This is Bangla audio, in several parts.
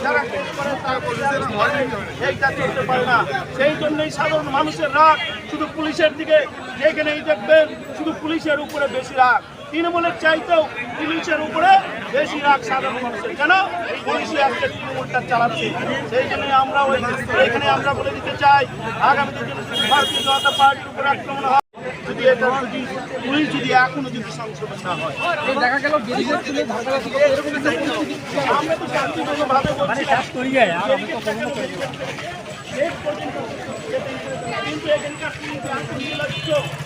যারা কেস করে এইটা চলতে পারে না। সেই জন্যই সাধারণ মানুষের রাগ শুধু পুলিশের দিকে, যেখানেই দেখবেন শুধু পুলিশের উপরে বেশি রাগ। তৃণমূলের চাইতেও পুলিশের উপরে বেশি রাগ সাধারণ মানুষের, কেন পুলিশই আজকে তৃণমূলটা চালাচ্ছে। সেই জন্য আমরা এখানে আমরা বলে দিতে চাই, আগামী দিনে ভারতীয় জনতা পার্টির উপরে আক্রমণ হয়, যদি এটা যদি পুলিশ যদি এখনো যদি সংশোধন না হয়, দেখা গেল আমরা তো শান্তিপূর্ণভাবে বলছি কিন্তু এখানকার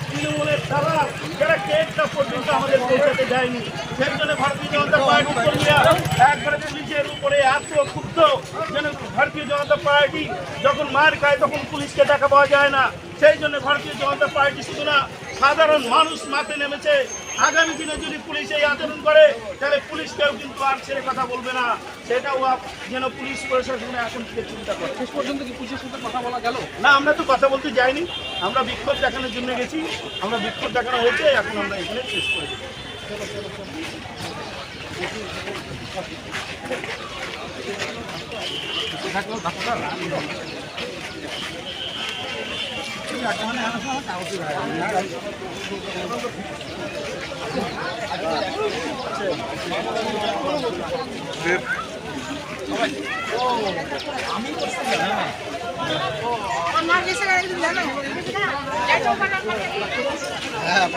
তৃণমূলের দ্বারা যারা কেকটা পর্যন্ত আমাদের পৌঁছাতে যায়নি। সেই জন্য ভারতীয় জনতা পার্টির কর্মীরা একবারে পুলিশের উপরে এত ক্ষুব্ধ, যেন ভারতীয় জনতা পার্টি যখন মার খায় তখন পুলিশকে দেখা পাওয়া যায় না। সেই জন্য ভারতীয় জনতা পার্টি শুধু না, সাধারণ মানুষ মাঠে নেমেছে। আগামী দিনে যদি পুলিশ এই আচরণ করে তাহলে পুলিশকেও কিন্তু আর ছেড়ে কথা বলবে না। সেটাও যেন পুলিশ প্রশাসনে এখন থেকে চিন্তা করে। শেষ পর্যন্ত কি পুলিশের সাথে কথা বলা গেল? না, আমরা তো কথা বলতে যাইনি, আমরা বিক্ষোভ দেখানোর জন্য গেছি। আমরা বিক্ষোভ দেখানো হয়েছে, এখন আমরা এখানে শেষ করে দিই। হ্যাঁ